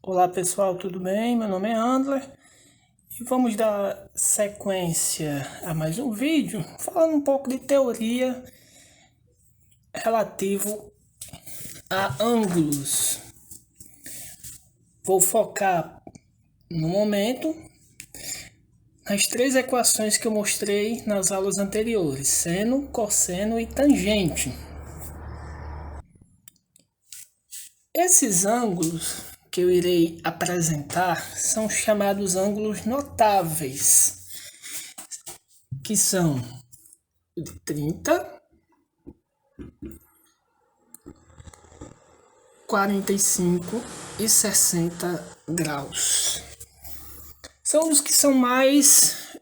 Olá pessoal, tudo bem? Meu nome é Andler e vamos dar sequência a mais um vídeo falando um pouco de teoria relativo a ângulos. Vou focar no momento nas três equações que eu mostrei nas aulas anteriores: seno, cosseno e tangente. Esses ângulos que eu irei apresentar são chamados ângulos notáveis, que são de 30, 45 e 60 graus. São os que são mais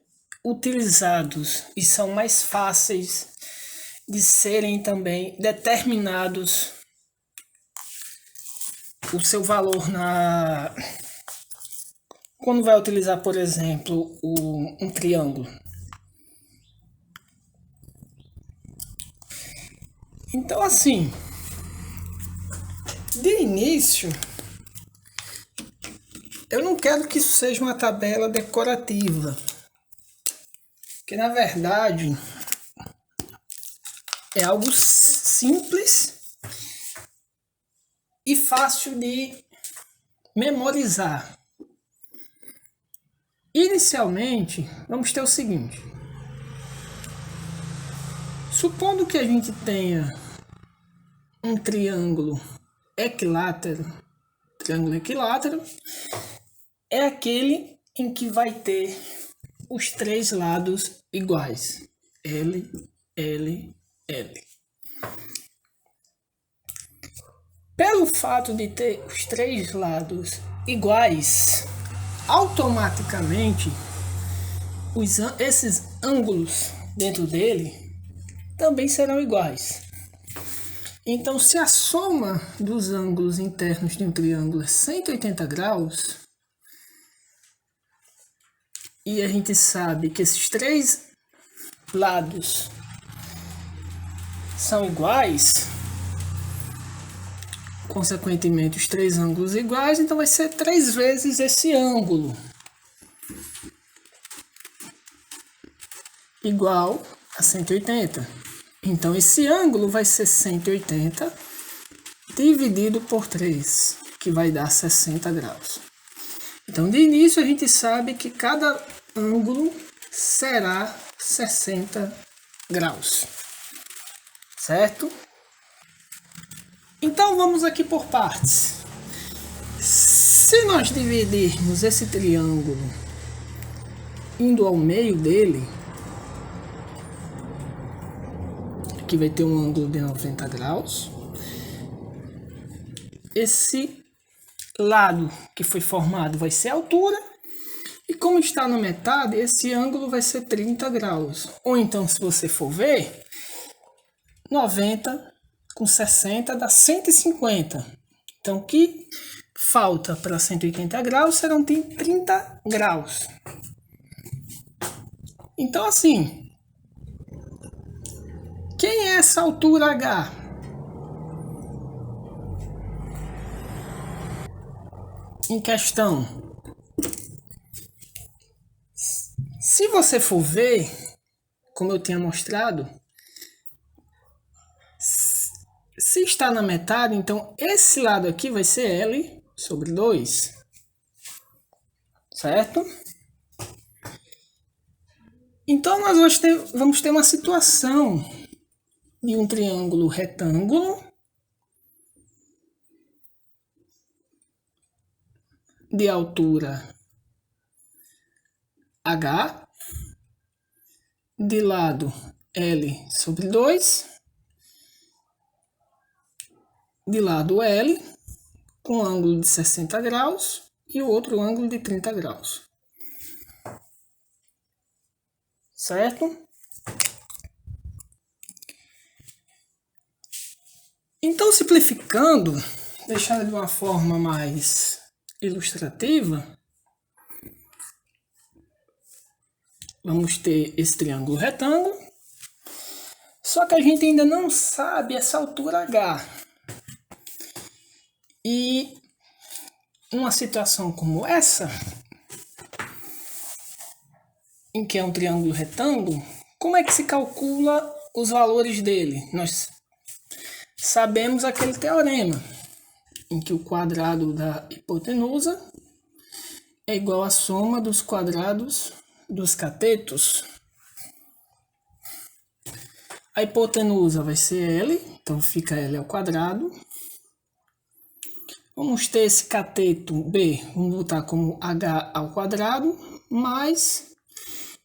utilizados e são mais fáceis de serem também determinados o seu valor quando vai utilizar, por exemplo, um triângulo. Então, assim, de início, eu não quero que isso seja uma tabela decorativa, que na verdade é algo simples e fácil de memorizar. Inicialmente, vamos ter o seguinte: supondo que a gente tenha um triângulo equilátero, é aquele em que vai ter os três lados iguais, L, L, L. Pelo fato de ter os três lados iguais, automaticamente esses ângulos dentro dele também serão iguais. Então, se a soma dos ângulos internos de um triângulo é 180 graus, e a gente sabe que esses três lados são iguais, consequentemente os três ângulos iguais, então vai ser 3 vezes esse ângulo, igual a 180. Então esse ângulo vai ser 180 dividido por 3, que vai dar 60 graus. Então de início a gente sabe que cada ângulo será 60 graus, certo? Então vamos aqui por partes. Se nós dividirmos esse triângulo indo ao meio dele, aqui vai ter um ângulo de 90 graus. Esse lado que foi formado vai ser a altura. E como está na metade, esse ângulo vai ser 30 graus. Ou então, se você for ver, 90 com 60 dá 150. Então, o que falta para 180 graus serão 30 graus. Então, assim, quem é essa altura H? Em questão. Se você for ver, como eu tinha mostrado, se está na metade, então esse lado aqui vai ser L sobre 2, certo? Então nós vamos ter uma situação de um triângulo retângulo de altura H, de lado L sobre 2, de lado L, com ângulo de 60 graus e o outro ângulo de 30 graus. Certo? Então, simplificando, deixando de uma forma mais ilustrativa, vamos ter esse triângulo retângulo, só que a gente ainda não sabe essa altura H. E uma situação como essa, em que é um triângulo retângulo, como é que se calcula os valores dele? Nós sabemos aquele teorema, em que o quadrado da hipotenusa é igual à soma dos quadrados dos catetos. A hipotenusa vai ser L, então fica L ao quadrado. Vamos ter esse cateto B, vamos botar como H ao quadrado, mais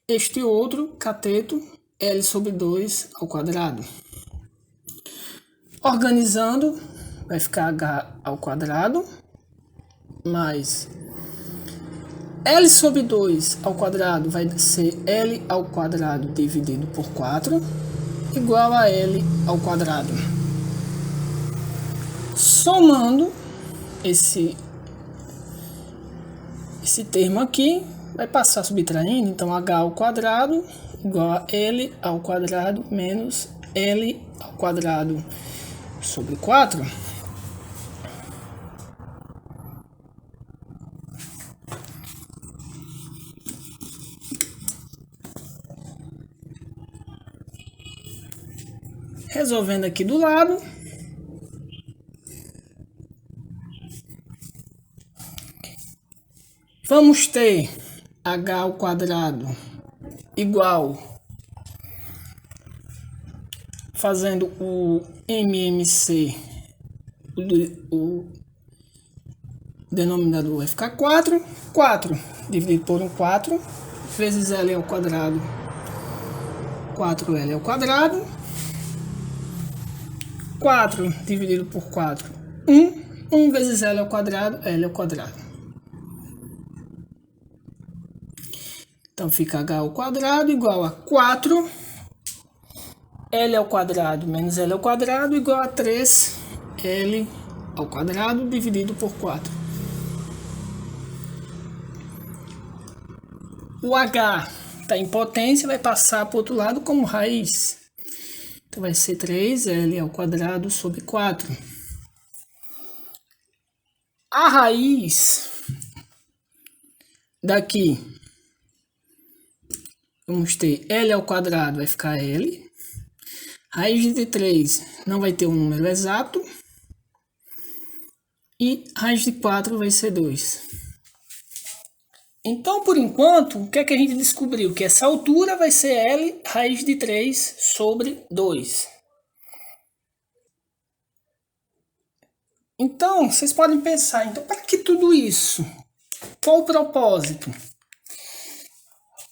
este outro cateto L sobre 2 ao quadrado. Organizando, vai ficar H ao quadrado, mais L sobre 2 ao quadrado vai ser L ao quadrado dividido por 4, igual a L ao quadrado. Somando esse termo aqui, vai passar subtraindo, então H ao quadrado igual a L ao quadrado menos L ao quadrado sobre 4. Resolvendo aqui do lado, vamos ter H ao quadrado igual, fazendo o MMC, o denominador vai ficar 4, 4 dividido por 4, vezes L ao quadrado, 4L ao quadrado, 4 dividido por 4, 1 vezes L ao quadrado, L ao quadrado. Então fica H ao quadrado igual a 4, L ao quadrado menos L ao quadrado igual a 3, L ao quadrado dividido por 4. O H está em potência, vai passar para o outro lado como raiz. Então vai ser 3L ao quadrado sobre 4. A raiz daqui, vamos ter L ao quadrado, vai ficar L. Raiz de 3 não vai ter um número exato. E raiz de 4 vai ser 2. Então, por enquanto, o que é que a gente descobriu? Que essa altura vai ser L raiz de 3 sobre 2. Então, vocês podem pensar, então, para que tudo isso? Qual o propósito?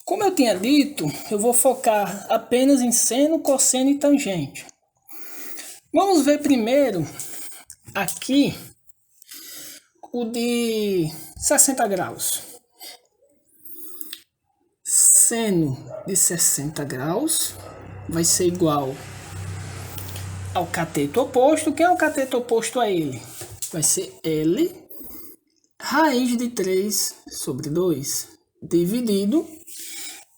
Como eu tinha dito, eu vou focar apenas em seno, cosseno e tangente. Vamos ver primeiro aqui o de 60 graus. Seno de 60 graus vai ser igual ao cateto oposto. Quem é o cateto oposto a ele? Vai ser L raiz de 3 sobre 2 dividido.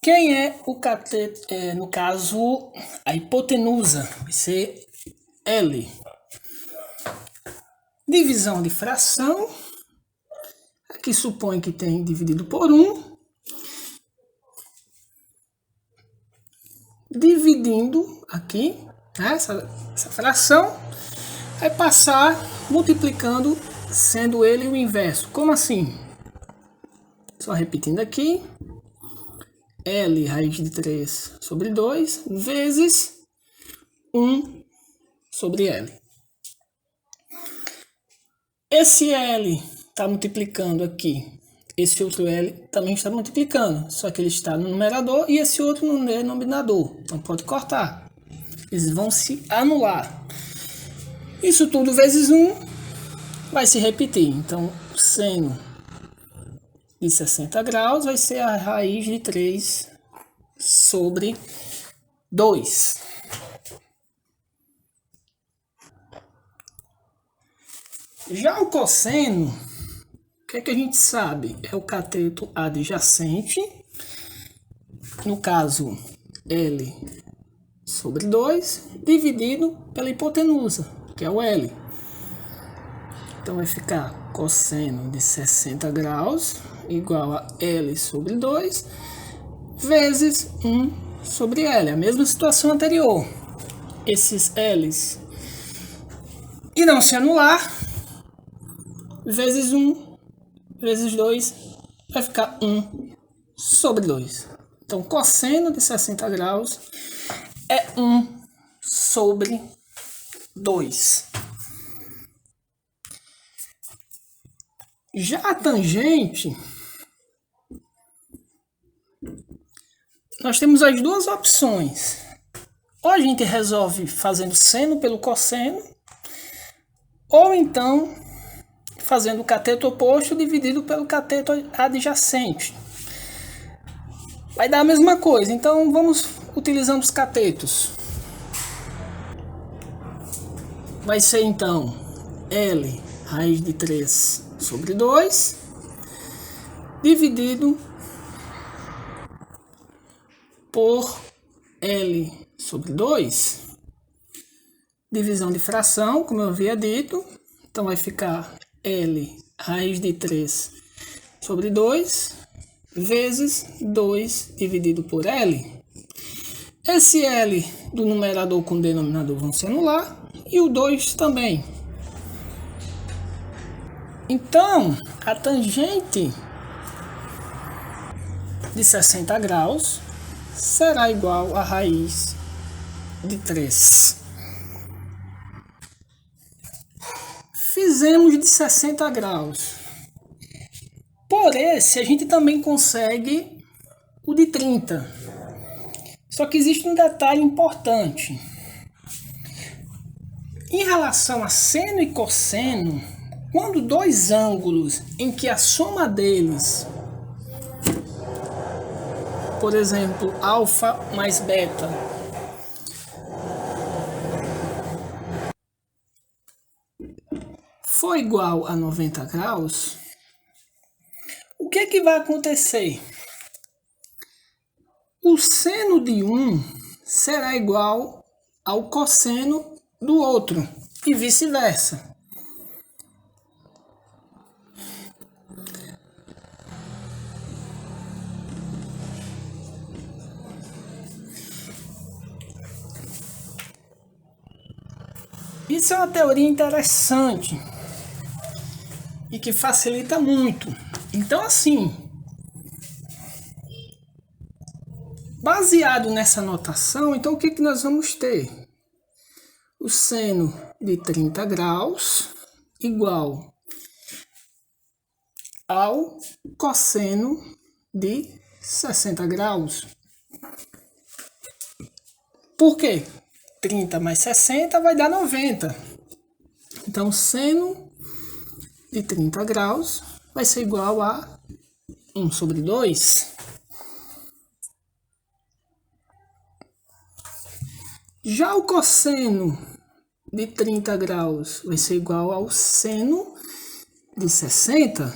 Quem é o cateto? No caso, a hipotenusa vai ser L. Divisão de fração. Aqui supõe que tem dividido por 1. Dividindo aqui, né, essa fração, vai passar multiplicando, sendo ele o inverso. Como assim? Só repetindo aqui. L raiz de 3 sobre 2 vezes 1 sobre L. Esse L está multiplicando aqui. Esse outro L também está multiplicando, só que ele está no numerador e esse outro no denominador. Então pode cortar. Eles vão se anular. Isso tudo vezes 1 vai se repetir. Então, seno de 60 graus vai ser a raiz de 3 sobre 2. Já o cosseno, o que é que a gente sabe? É o cateto adjacente, no caso L sobre 2, dividido pela hipotenusa, que é o L. Então vai ficar cosseno de 60 graus igual a L sobre 2 vezes 1 sobre L. A mesma situação anterior. Esses L's irão se anular. Vezes 1 vezes 2 vai ficar 1 sobre 2. Então, cosseno de 60 graus é 1 sobre 2. Já a tangente, nós temos as duas opções. Ou a gente resolve fazendo seno pelo cosseno, ou então fazendo o cateto oposto dividido pelo cateto adjacente. Vai dar a mesma coisa, então vamos utilizando os catetos. Vai ser então L raiz de 3 sobre 2 dividido por L sobre 2, divisão de fração, como eu havia dito. Então vai ficar L raiz de 3 sobre 2 vezes 2 dividido por L. Esse L do numerador com o denominador vão se anular e o 2 também. Então, a tangente de 60 graus será igual a raiz de 3. Fizemos de 60 graus. Por esse, a gente também consegue o de 30. Só que existe um detalhe importante. Em relação a seno e cosseno, quando dois ângulos em que a soma deles, por exemplo, alfa mais beta, for igual a 90 graus, o que é que vai acontecer? O seno de um será igual ao cosseno do outro e vice-versa. Isso é uma teoria interessante e que facilita muito. Então, assim, baseado nessa notação, então o que que nós vamos ter? O seno de 30 graus igual ao cosseno de 60 graus. Por quê? 30 mais 60 vai dar 90. Então, seno de 30 graus vai ser igual a 1 sobre 2. Já o cosseno de 30 graus vai ser igual ao seno de 60.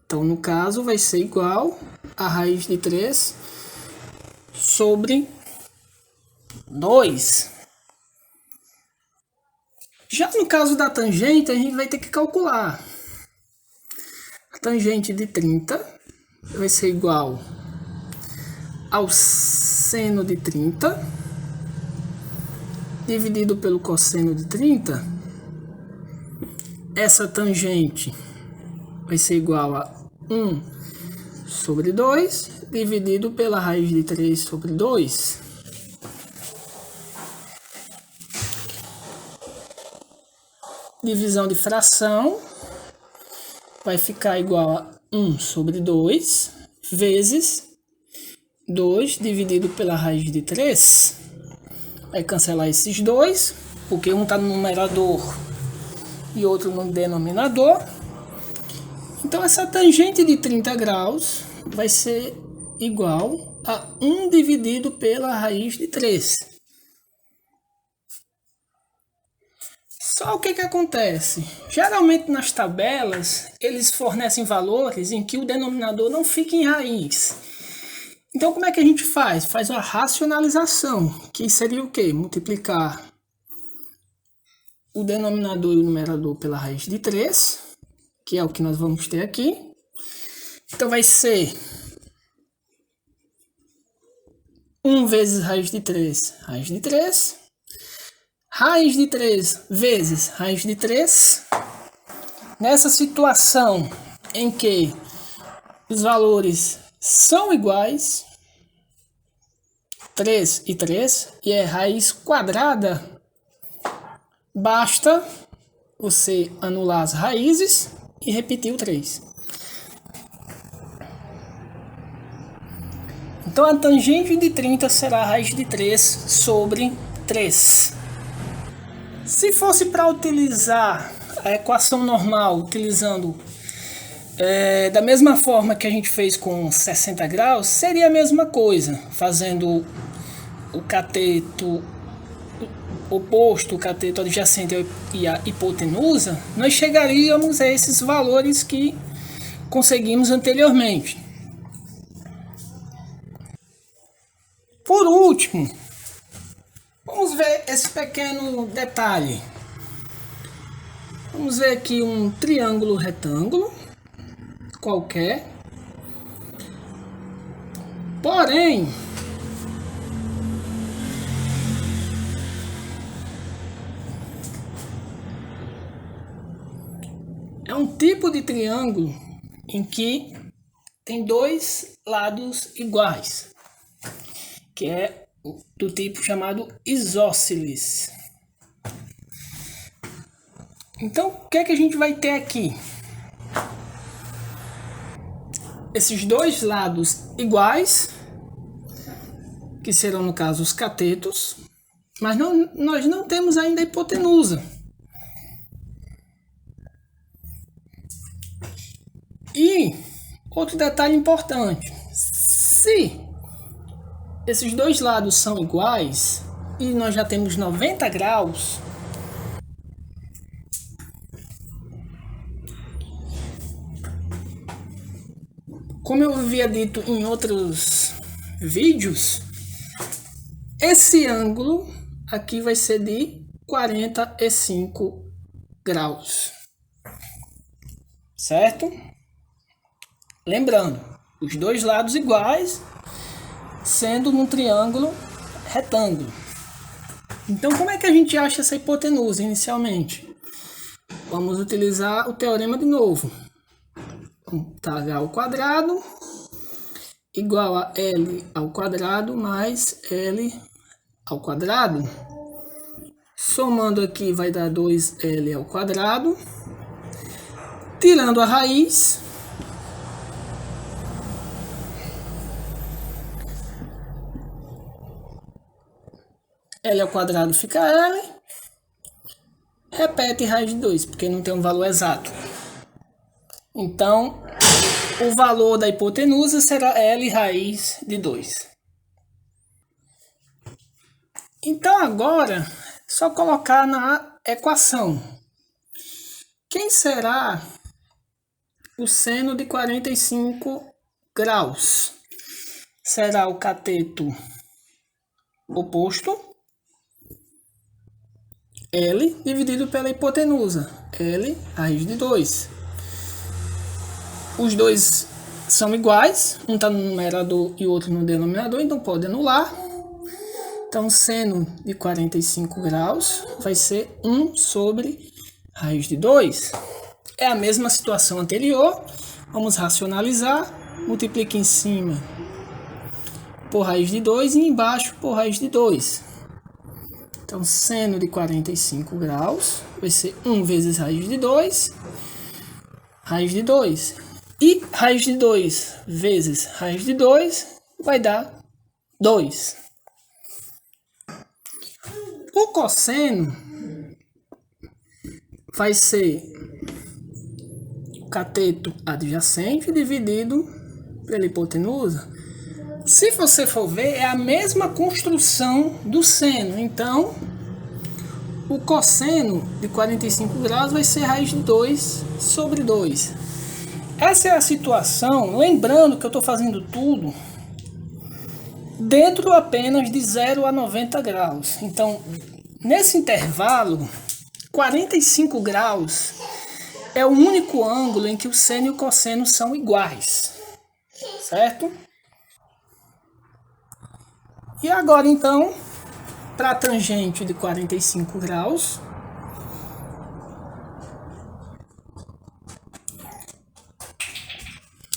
Então, no caso, vai ser igual a raiz de 3 sobre 2. Já no caso da tangente, a gente vai ter que calcular. A tangente de 30 vai ser igual ao seno de 30 dividido pelo cosseno de 30. Essa tangente vai ser igual a 1 sobre 2 dividido pela raiz de 3 sobre 2. Divisão de fração vai ficar igual a 1 sobre 2 vezes 2 dividido pela raiz de 3. Vai cancelar esses dois, porque um está no numerador e outro no denominador. Então, essa tangente de 30 graus vai ser igual a 1 dividido pela raiz de 3. Só o que que acontece? Geralmente nas tabelas, eles fornecem valores em que o denominador não fica em raiz. Então, como é que a gente faz? Faz uma racionalização, que seria o quê? Multiplicar o denominador e o numerador pela raiz de 3, que é o que nós vamos ter aqui. Então vai ser 1 vezes raiz de 3, raiz de 3. Raiz de 3 vezes raiz de 3. Nessa situação em que os valores são iguais, 3 e 3, e é raiz quadrada, basta você anular as raízes e repetir o 3. Então a tangente de 30 será a raiz de 3 sobre 3. Se fosse para utilizar a equação normal, utilizando da mesma forma que a gente fez com 60 graus, seria a mesma coisa, fazendo o cateto oposto, o cateto adjacente e a hipotenusa, nós chegaríamos a esses valores que conseguimos anteriormente. Por último, vamos ver esse pequeno detalhe. Vamos ver aqui um triângulo retângulo qualquer. Porém, é um tipo de triângulo em que tem dois lados iguais, que é do tipo chamado isósceles. Então, o que é que a gente vai ter aqui? Esses dois lados iguais, que serão no caso os catetos, mas nós não temos ainda a hipotenusa. E outro detalhe importante, se esses dois lados são iguais e nós já temos 90 graus, como eu havia dito em outros vídeos, esse ângulo aqui vai ser de 45 graus, certo? Lembrando, os dois lados iguais, sendo num triângulo retângulo. Então, como é que a gente acha essa hipotenusa inicialmente? Vamos utilizar o teorema de novo. H ao quadrado igual a L ao quadrado mais L ao quadrado. Somando aqui vai dar 2L ao quadrado. Tirando a raiz, L ao quadrado fica L. Repete raiz de 2, porque não tem um valor exato. Então, o valor da hipotenusa será L raiz de 2. Então, agora, só colocar na equação. Quem será o seno de 45 graus? Será o cateto oposto, L, dividido pela hipotenusa, L raiz de 2. Os dois são iguais, um está no numerador e o outro no denominador, então pode anular. Então, seno de 45 graus vai ser 1 sobre raiz de 2. É a mesma situação anterior. Vamos racionalizar. Multiplica em cima por raiz de 2 e embaixo por raiz de 2. Então, seno de 45 graus vai ser 1 vezes raiz de 2, raiz de 2. E raiz de 2 vezes raiz de 2 vai dar 2. O cosseno vai ser o cateto adjacente dividido pela hipotenusa. Se você for ver, é a mesma construção do seno. Então, o cosseno de 45 graus vai ser raiz de 2 sobre 2. Essa é a situação, lembrando que eu estou fazendo tudo dentro apenas de 0 a 90 graus. Então, nesse intervalo, 45 graus é o único ângulo em que o seno e o cosseno são iguais, certo? E agora, então, para a tangente de 45 graus,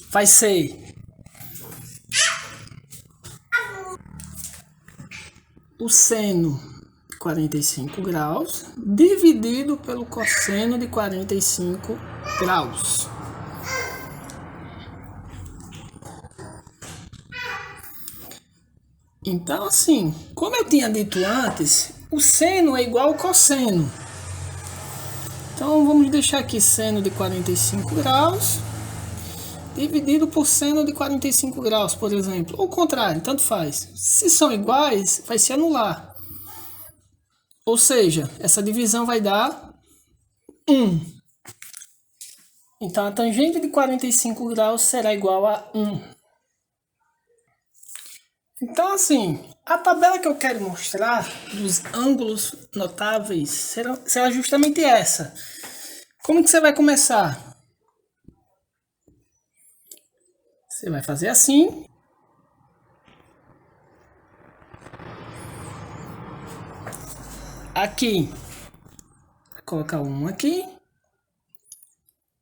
vai ser o seno de 45 graus dividido pelo cosseno de 45 graus. Então, assim, como eu tinha dito antes, o seno é igual ao cosseno. Então, vamos deixar aqui seno de 45 graus dividido por seno de 45 graus, por exemplo. Ou o contrário, tanto faz. Se são iguais, vai se anular. Ou seja, essa divisão vai dar 1. Então, a tangente de 45 graus será igual a 1. Então, assim, a tabela que eu quero mostrar dos ângulos notáveis será justamente essa. Como que você vai começar? Você vai fazer assim. Aqui. Vai colocar um aqui.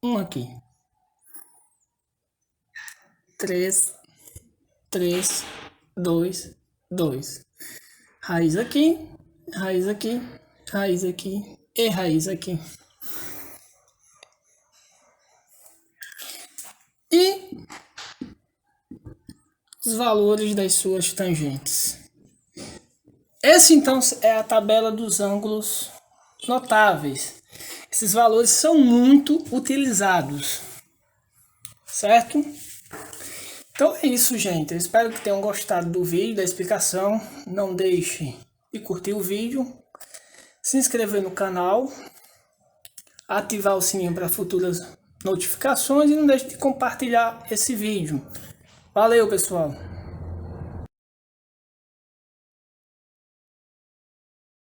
Um aqui. 3, 3, 2, 2. Raiz aqui, raiz aqui, raiz aqui e raiz aqui. E os valores das suas tangentes. Essa, então, é a tabela dos ângulos notáveis. Esses valores são muito utilizados, certo? Então é isso, gente. Eu espero que tenham gostado do vídeo, da explicação. Não deixe de curtir o vídeo, se inscrever no canal, ativar o sininho para futuras notificações e não deixe de compartilhar esse vídeo. Valeu, pessoal!